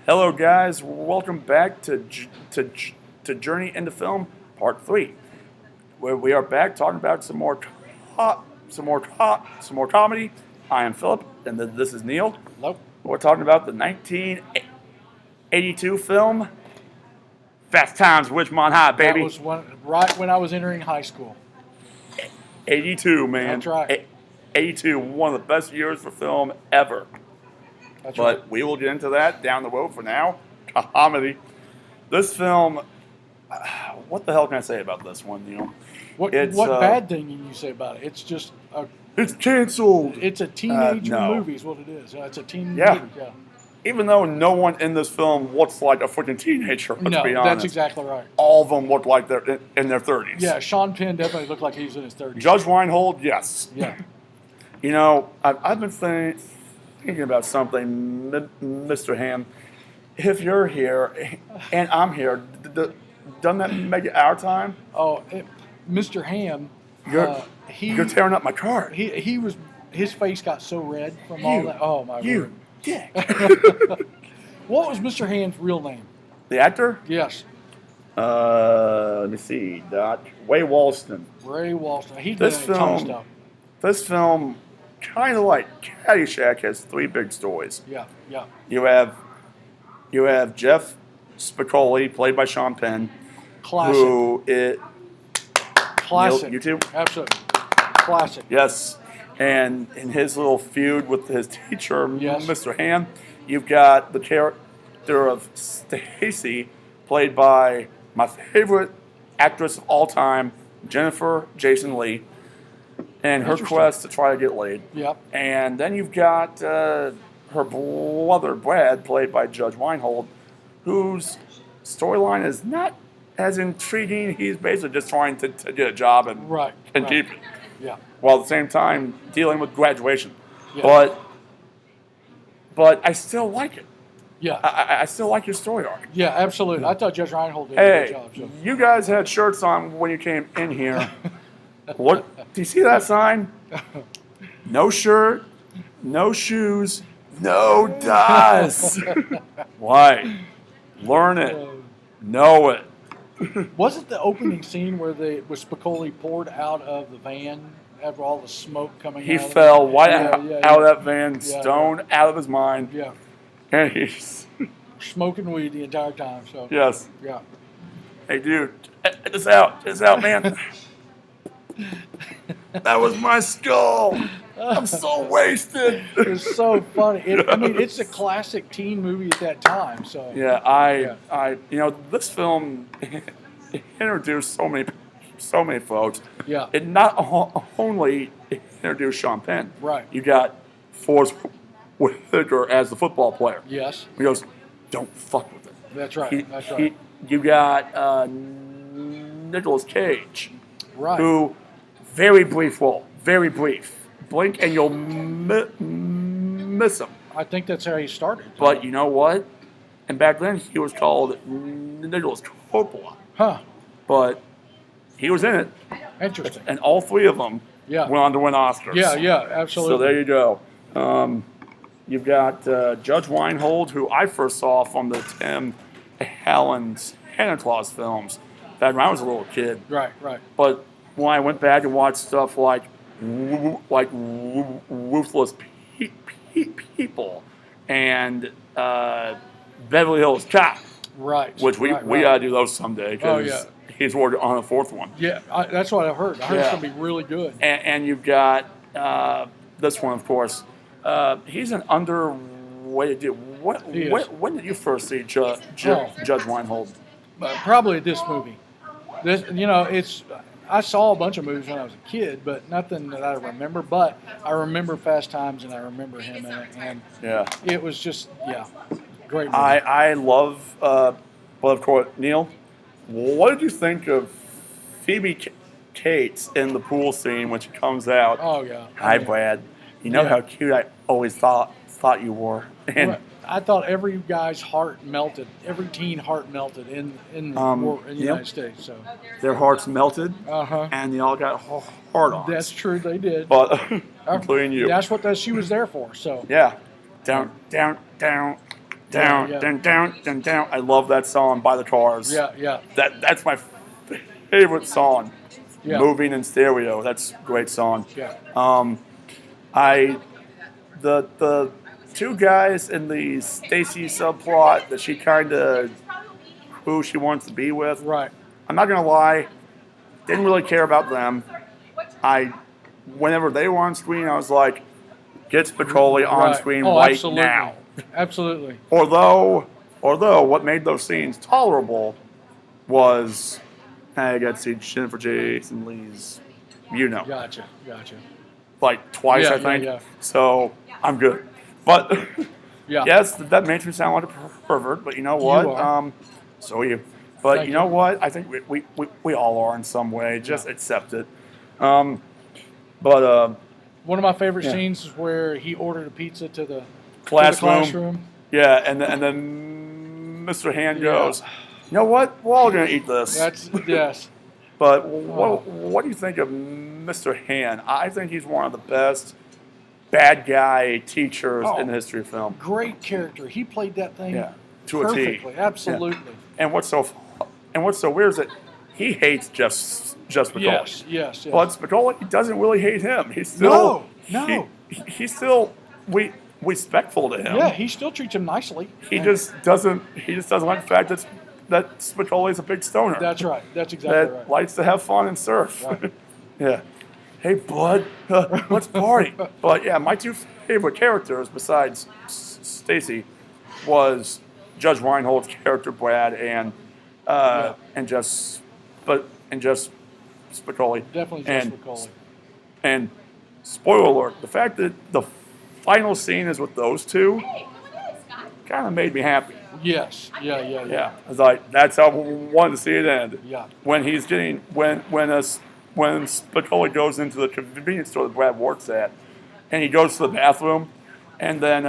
Hello, guys. Welcome back to Journey into Film Part 3, where we are back talking about some more comedy. I am Philip, and this is Neil. Hello. We're talking about the 1982 film Fast Times at Ridgemont High, baby. That was right when I was entering high school. 82, man. That's right. 82, one of the best years for film ever. That's But right. we will get into that down the road. For now, comedy. This film, what the hell can I say about this one, Neil? What It's, bad thing can you say about it? It's just It's canceled. it's a teenager no. movie is what it is. It's a teen Yeah. movie. Yeah. Even though no one in this film looks like a freaking teenager, let's No, be honest. that's exactly right. All of them look like they're in their 30s. Yeah, Sean Penn definitely looked like he was in his 30s. Judge Reinhold, yes. Yeah. You know, I've been thinking about something, Mr. Ham. If you're here and I'm here, doesn't that make it our time? Oh, Mr. Ham. You're tearing up my car. He was his face got so red from all that. Oh my word. dick. What was Mr. Ham's real name? The actor? Yes, Let me see. Ray Walston. Ray Walston. He did a This ton of film, stuff. this film, kind of like Caddyshack, has three big stories. Yeah, yeah. You have Jeff Spicoli, played by Sean Penn, Classic. who it Classic. You too? Absolutely. Classic. Yes, and in his little feud with his teacher, Yes. Mr. Ham, you've got the character of Stacy, played by my favorite actress of all time, Jennifer Jason Leigh, and her Interesting. quest to try to get laid. Yep. And then you've got her brother, Brad, played by Judge Reinhold, whose storyline is not as intriguing. He's basically just trying to get a job and Right. keep it, Yeah. while at the same time dealing with graduation. Yeah. But I still like it. Yeah. I still like your story arc. Yeah, absolutely. I thought Judge Reinhold did a Hey, good job. So. you guys had shirts on when you came in here. What? Do you see that sign? No shirt, no shoes, no dice. Why? Learn it. Know it. Was it the opening scene where was Spicoli poured out of the van after all the smoke coming He out? fell right Yeah, out of that van, Yeah, stoned out of his mind. Yeah. And he's, Smoking weed the entire time. So. yes. Yeah. Hey, dude, check this out. Check this out, man. That was my skull. I'm so wasted. It's so funny. I mean, it's a classic teen movie at that time. So. Yeah, this film introduced so many folks. Yeah. It not only introduced Sean Penn. Right. You got Forrest Whitaker as the football player. Yes. He goes, "Don't fuck with it." That's right. That's right. You got Nicolas Cage, Right. who very brief role, very brief. Blink and you'll miss him. I think that's how he started. But you know what? And back then he was called Nicholas Coppola. Huh. But he was in it, Interesting. and all three of them Yeah. went on to win Oscars. Yeah, yeah, absolutely. So there you go. You've got Judge Reinhold, who I first saw from the Tim Allen Santa Claus films back when I was a little kid. Right, right. But when I went back and watched stuff like Ruthless People and Beverly Hills Cop, Right. which we right, gotta do those someday because Oh, yeah. he's working on a fourth one. Yeah, that's what I heard. I heard it's Yeah. going to be really good. And you've got this one, of course. He's an underrated dude. He is. When did you first see Judge Reinhold? Probably this movie. I saw a bunch of movies when I was a kid, but nothing that I remember. But I remember Fast Times, and I remember him in it, and Yeah. it was just great movie. I love, well, of course, Neil, what did you think of Phoebe Cates in the pool scene when she comes out? Oh yeah. Hi, Yeah. Brad. You know Yeah. how cute I always thought you were. And Right. I thought every guy's heart melted, every teen heart melted in the yep. United States. So, their hearts melted, uh-huh. and they all got hard-ons. That's true. They did. But including you. That's what she was there for. So, Yeah. Down, down, down, down, yeah. down, down, down, down. I love that song by the Cars. Yeah. That's my favorite song. Yeah. Moving in Stereo. That's a great song. Yeah. The two guys in the Stacy subplot that she kind of who she wants to be with. Right. I'm not gonna lie, didn't really care about them. Whenever they were on screen, I was like, get Spicoli on Right. screen Oh, right absolutely. now. Absolutely. Although what made those scenes tolerable was I got to see Jennifer Jason Leigh's, Gotcha. like twice, Yeah, I think. yeah. So I'm good. But Yeah. yes, that makes me sound like a pervert. But you know what? are. So are you. But Thank you know you. what? I think we all are in some way. Just accept it. But One of my favorite Yeah. scenes is where he ordered a pizza to the classroom. Yeah, and then Mr. Hand goes, you know what? We're all gonna eat this. That's yes. But what do you think of Mr. Han? I think he's one of the best bad guy teachers in the history of film. Great character. He played that thing To a T. perfectly. Absolutely. And what's so weird is that he hates just Spicoli. Yes. But Spicoli doesn't really hate him. He's still No. He's still respectful to him. Yeah, he still treats him nicely. He just doesn't like the fact that Spicoli's a big stoner. That's right. That's exactly that right. likes to have fun and surf. Right. Yeah. Hey, bud, let's party. But yeah, my two favorite characters besides Stacy was Judge Reinhold's character Brad and just Spicoli. Definitely just Spicoli. And spoiler alert: the fact that the final scene is with those two kind of made me happy. Yes. Yeah. Yeah, I was like, that's how I wanted to see it end. Yeah. When he's getting when Spicoli goes into the convenience store that Brad works at, and he goes to the bathroom, and then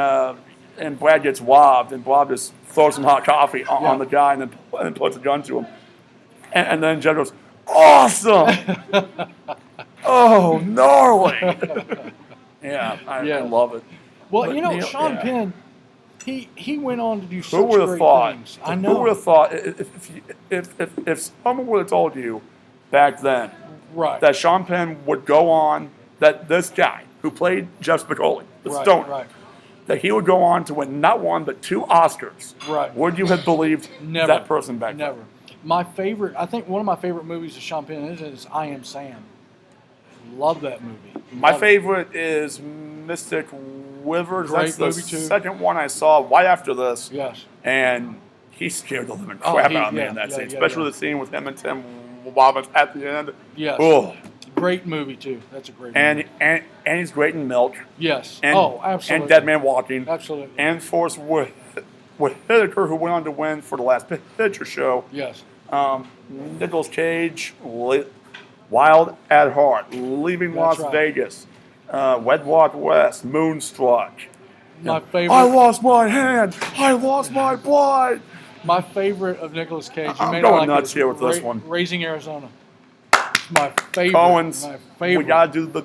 and Brad gets robbed, and Bob just throws some hot coffee on the guy, and then puts a gun to him, and then Jed goes, awesome, oh gnarly, I love it. Well, But you know, Neil- Sean yeah. Penn, he went on to do such Who would have great thought? things. I know. Who would have thought if someone would have told you back then Right. that Sean Penn would go on, that this guy who played Jeff Spicoli, the Right, stoner, right. that he would go on to win not one but 2 Oscars? Right. Would you have believed Never. that person back then? Never. My favorite, I think one of my favorite movies of Sean Penn is I Am Sam. Love that movie. My Love it. favorite is Mystic Rivers. Great That's the movie, too. second one I saw right after this. Yes. And he scared the living Oh, crap he- out of me yeah, in that yeah, scene, yeah, especially yeah. the scene with him and Tim Robbins at the end. Yes. Oh. Great movie too. That's a great And movie. and he's great in Milk. Yes. And, absolutely. And Dead Man Walking. Absolutely. And Forrest Whitaker, who went on to win for the Last Picture Show. Yes. Nicolas Cage, Wild at Heart, Leaving That's Las right. Vegas, Wedlock West, Moonstruck. My favorite. I lost my hand. I lost my blood. My favorite of Nicolas Cage. You I'm may going not like nuts it, here with this one. Raising Arizona. It's my favorite. Cohen's. My favorite. We gotta do the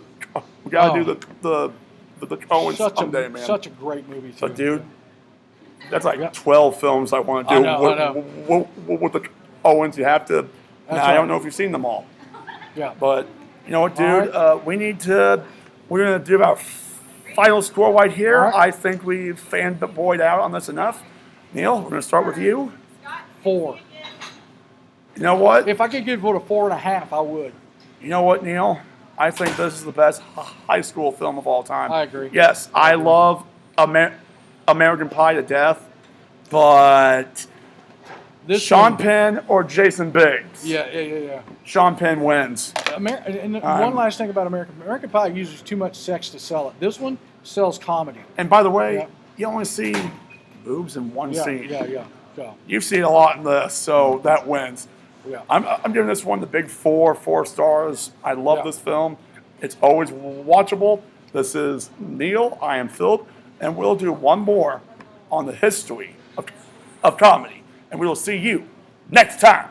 Coens someday, man. Such a great movie too. But dude, that's like Yeah. 12 films I want to do I know. with the Owens. You have to. That's Now, I don't right. know if you've seen them all, Yeah. but you know what, dude? All right. We're gonna do our final score right here. All right. I think we've fanned the Boyd out on this enough. Neil, we're gonna start with you. 4. You know what? If I could give it a 4.5, I would. You know what, Neil? I think this is the best high school film of all time. I agree. Yes, I love American Pie to death, but This Sean one- Penn or Jason Biggs? Yeah. Sean Penn wins. And one last thing about American Pie uses too much sex to sell it. This one sells comedy. And by the way, Yeah. you only see boobs in one scene. Yeah. You've seen a lot in this, so that wins. Yeah. I'm giving this one the big 4 stars. I love Yeah. this film. It's always watchable. This is Neil. I am Philip, and we'll do one more on the history of comedy. And we will see you next time.